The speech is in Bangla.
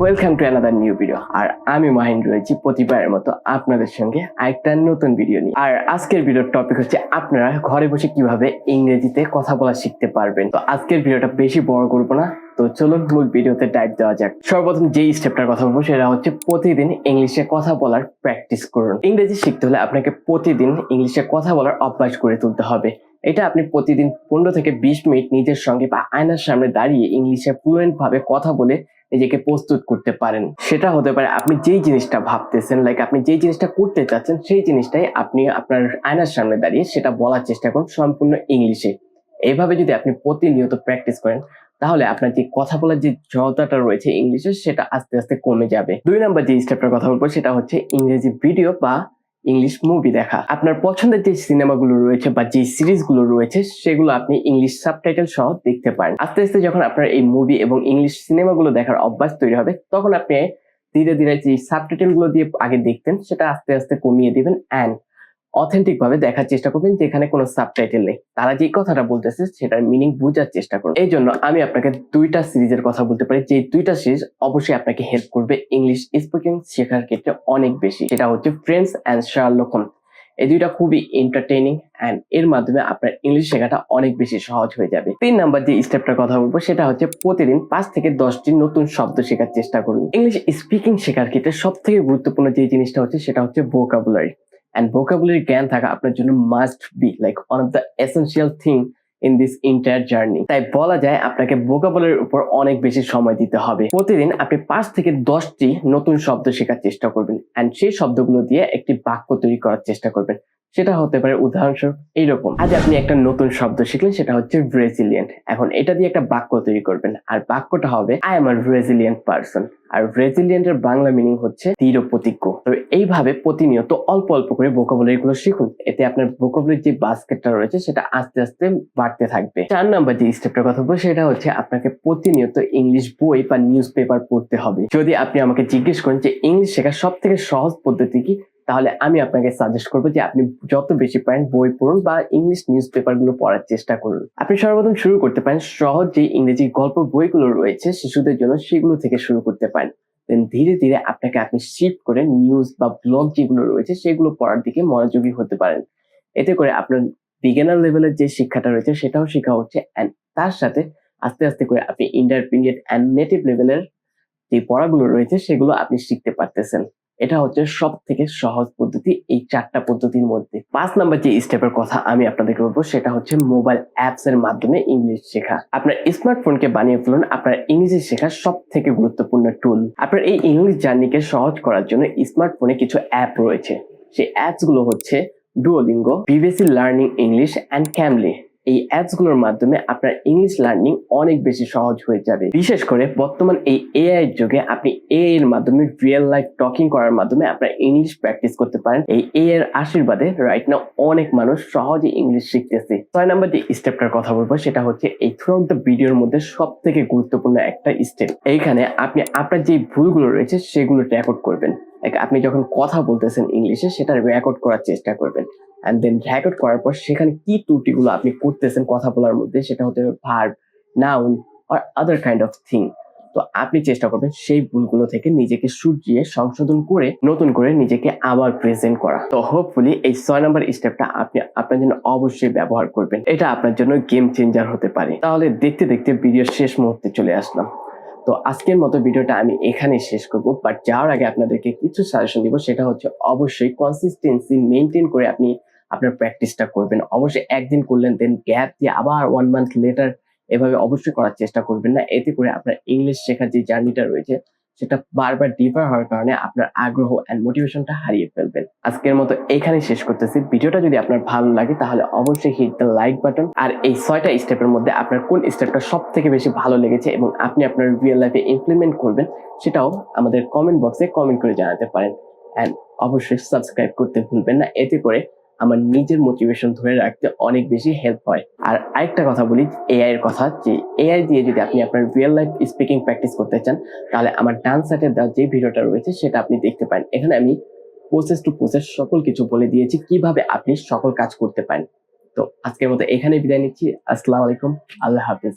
Welcome to another new video. আর আমি মাহিন রয়েছি প্রতিবারের মতো আপনাদের সঙ্গে আরেকটা নতুন ভিডিও নিয়ে। আর আজকের ভিডিওর টপিক হচ্ছে আপনারা ঘরে বসে কিভাবে ইংরেজিতে কথা বলা শিখতে পারবেন। তো আজকের ভিডিওটা বেশি বড় করবো না, তো চলুন মূল ভিডিওতে ডাইভ দেওয়া যাক। সর্বপ্রথম যেই স্টেপটার কথা বলবো সেটা হচ্ছে প্রতিদিন ইংলিশে কথা বলার প্র্যাকটিস করুন। ইংরেজি শিখতে হলে আপনাকে প্রতিদিন ইংলিশে কথা বলার অভ্যাস করে তুলতে হবে। এটা আপনি প্রতিদিন 15 থেকে 20 মিনিট নিজের সঙ্গে বা আয়নার সামনে দাঁড়িয়ে ইংলিশে ফ্লুয়েন্ট ভাবে কথা বলে নিজেকে প্রস্তুত করতে পারেন। সেটা হতে পারে আপনি যেই জিনিসটা ভাবতেছেন, লাইক আপনি যেই জিনিসটা করতে চাচ্ছেন সেই জিনিসটাই আপনি আপনার আয়নার সামনে দাঁড়িয়ে সেটা বলার চেষ্টা করুন সম্পূর্ণ ইংলিশে। এইভাবে যদি আপনি প্রতিনিয়ত প্র্যাকটিস করেন তাহলে আপনার যে কথা বলার যে জড়তাটা রয়েছে ইংলিশে সেটা আস্তে আস্তে কমে যাবে। 2 নাম্বার যে স্টেপটার কথা বলবো সেটা হচ্ছে ইংরেজি ভিডিও বা ইংলিশ মুভি দেখা। আপনার পছন্দের যে সিনেমাগুলো রয়েছে বা যে সিরিজগুলো রয়েছে সেগুলো আপনি ইংলিশ সাবটাইটেল সহ দেখতে পারেন। আস্তে আস্তে যখন আপনার এই মুভি এবং ইংলিশ সিনেমাগুলো দেখার অভ্যাস তৈরি হবে তখন আপনি ধীরে ধীরে যে সাবটাইটেল গুলো দিয়ে আগে দেখতেন সেটা আস্তে আস্তে কমিয়ে দিবেন অ্যান্ড অথেন্টিক ভাবে দেখার চেষ্টা করবেন যেখানে কোনো সাবটাইটেল নেই। তারা যে কথাটা বলতেছে সেটার মিনিং বোঝার চেষ্টা করুন। এই জন্য আমি আপনাকে 2টা সিরিজের কথা বলতে পারি যে 2টা সিরিজ অবশ্যই আপনাকে হেল্প করবে ইংলিশ স্পিকিং শেখার ক্ষেত্রে অনেক বেশি। সেটা হচ্ছে ফ্রেন্ডস অ্যান্ড শার্লক হোমস। এই 2টা খুবই এন্টারটেইনিং অ্যান্ড এর মাধ্যমে আপনার ইংলিশ শেখাটা অনেক বেশি সহজ হয়ে যাবে। 3 নাম্বার যে স্টেপটার কথা বলবো সেটা হচ্ছে প্রতিদিন 5 থেকে 10টি নতুন শব্দ শেখার চেষ্টা করুন। ইংলিশ স্পিকিং শেখার ক্ষেত্রে সব থেকে গুরুত্বপূর্ণ যে জিনিসটা হচ্ছে সেটা হচ্ছে ভোকাবুলারি। And vocabulary জ্ঞান থাকা আপনার জন্য must be like one of the essential thing in this entire journey. তাই বলা যায় আপনাকে ভোকাবুলারির উপর অনেক বেশি সময় দিতে হবে। প্রতিদিন আপনি 5 থেকে 10টি নতুন শব্দ শেখার চেষ্টা করবেন এন্ড সেই শব্দগুলো দিয়ে একটি বাক্য তৈরি করার চেষ্টা করবেন। সেটা হতে পারে উদাহরণস্বরূপ এইরকম, আজ আপনি একটা নতুন শব্দ শিখলেন সেটা হচ্ছে রেজিলিয়েন্ট। এখন এটা দিয়ে একটা বাক্য তৈরি করবেন আর বাক্যটা হবে I am a resilient person. আর রেজিলিয়েন্টের বাংলা মিনিং হচ্ছে দৃঢ় প্রতিজ্ঞ। তো এইভাবে প্রতিনিয়ত অল্প অল্প করে ভোকাবুলারি গুলো শিখুন, এতে আপনার ভোকাবুলারি যে বাস্কেটটা রয়েছে সেটা আস্তে আস্তে বাড়তে থাকবে। 4 নাম্বার যে স্টেপটার কথা বলবো সেটা হচ্ছে আপনাকে প্রতিনিয়ত ইংলিশ বই বা নিউজ পেপার পড়তে হবে। যদি আপনি আমাকে জিজ্ঞেস করেন যে ইংলিশ শেখার সব থেকে সহজ পদ্ধতি কি, তাহলে আমি আপনাকে সাজেস্ট করবো যে আপনি যত বেশি পারেন বই পড়ুন বা ইংলিশ নিউজ পেপার গুলো পড়ার চেষ্টা করুন। আপনি সর্বপ্রথম শুরু করতে পারেন সহজ যে ইংরেজি গল্প বইগুলো রয়েছে শিশুদের জন্য সেগুলো থেকে শুরু করতে পারেন। দেন ধীরে ধীরে আপনি শিফট করে নিউজ বা ব্লগ যেগুলো রয়েছে সেগুলো পড়ার দিকে মনোযোগী হতে পারেন। এতে করে আপনার বিগিনার লেভেলের যে শিক্ষাটা রয়েছে সেটাও শেখা হচ্ছে এন্ড তার সাথে আস্তে আস্তে করে আপনি ইন্টারমিডিয়েট এন্ড নেটিভ লেভেলের যে পড়াগুলো রয়েছে সেগুলো আপনি শিখতে পারতেছেন। এটা হচ্ছে সব থেকে সহজ পদ্ধতি এই 4টা পদ্ধতির মধ্যে। 5 নাম্বার যে স্টেপের কথা আমি আপনাদেরকে বলবো সেটা হচ্ছে মোবাইল অ্যাপস এর মাধ্যমে ইংলিশ শেখা। আপনার স্মার্টফোনকে বানিয়ে ফেলুন আপনার ইংরেজি শেখার সব থেকে গুরুত্বপূর্ণ টুল। আপনার এই ইংলিশ জার্নিকে সহজ করার জন্য স্মার্টফোনে কিছু অ্যাপ রয়েছে। সেই অ্যাপস গুলো হচ্ছে Duolingo, BBC learning English and Cambly. এই অ্যাপস গুলোর মাধ্যমে আপনার ইংলিশ লার্নিং অনেক বেশি সহজ হয়ে যাবে। বিশেষ করে বর্তমান এই এআই এর যুগে আপনি এআই এর মাধ্যমে রিয়েল লাইফ টকিং করার মাধ্যমে আপনার ইংলিশ প্র্যাকটিস করতে পারেন। এই এআই এর আশীর্বাদে রাইট নাও অনেক মানুষ সহজে ইংলিশ শিখতেছে। 6 নাম্বার যে স্টেপটার কথা বলবো সেটা হচ্ছে এই থ্রু আউট দ্য ভিডিওর মধ্যে সব থেকে গুরুত্বপূর্ণ একটা স্টেপ। এইখানে আপনি আপনার যে ভুলগুলো রয়েছে সেগুলো রেকর্ড করবেন। আপনি যখন কথা বলতেছেন ইংলিশে সেটা রেকর্ড করার চেষ্টা করবেন and then রেকর্ড করার পর সেখানে কি ত্রুটিগুলো আপনি করতেছেন কথা বলার মধ্যে সেটা হতে পারে verb, noun or other kind of thing. তো আপনি চেষ্টা করবেন সেই ভুলগুলো থেকে নিজেকে শুধরিয়ে সংশোধন করে নতুন করে নিজেকে আবার প্রেজেন্ট করা। তো হোপফুলি এই 6 নাম্বার স্টেপটা আপনি আপনার জন্য অবশ্যই ব্যবহার করবেন। এটা আপনার জন্য গেম চেঞ্জার হতে পারে। তাহলে দেখতে দেখতে ভিডিওর শেষ মুহূর্তে চলে আসলাম। তো আজকের মতো ভিডিওটা আমি এখানেই শেষ করব, বাট যাওয়ার আগে আপনাদেরকে কিছু সাজেশন দিব। সেটা হচ্ছে অবশ্যই কনসিস্টেন্সি মেনটেন করে আপনি আপনার প্র্যাকটিসটা করবেন। অবশ্যই একদিন করলেন দেন গ্যাপ দিয়ে আবার 1 মান্থ লেটার এভাবে অবশ্যই করার চেষ্টা করবেন না। এতে করে আপনার ইংলিশ শেখার যে জার্নিটা রয়েছে সেটা বারবার ডিফার হওয়ার কারণে আপনার আগ্রহ এন্ড মোটিভেশনটা হারিয়ে ফেলবেন। আজকের মতো এখানেই শেষ করতেছি। ভিডিওটা যদি আপনার ভালো লাগে তাহলে অবশ্যই হিট দ্য লাইক বাটন। আর এই 6টা স্টেপের মধ্যে আপনার কোন স্টেপটা সব থেকে বেশি ভালো লেগেছে এবং আপনি আপনার রিয়েল লাইফে ইমপ্লিমেন্ট করবেন সেটাও আমাদের কমেন্ট বক্সে কমেন্ট করে জানাতে পারেন। এন্ড অবশ্যই সাবস্ক্রাইব করতে ভুলবেন না, এতে করে আমার নিজের মোটিভেশন ধরে রাখতে অনেক বেশি হেল্প হয়। আর আরেকটা কথা বলি এআই এর কথা, যে এআই দিয়ে যদি আপনি আপনার রিয়েল লাইফ স্পিকিং প্র্যাকটিস করতে চান তাহলে আমার ডান সাইডে দেওয়া যে ভিডিওটা রয়েছে সেটা আপনি দেখতে পারেন। এখানে আমি প্রসেস টু প্রসেস সকল কিছু বলে দিয়েছি কিভাবে আপনি সকল কাজ করতে পারেন। তো আজকের মতো এখানে বিদায় নিচ্ছি। আসসালামু আলাইকুম, আল্লাহ হাফেজ।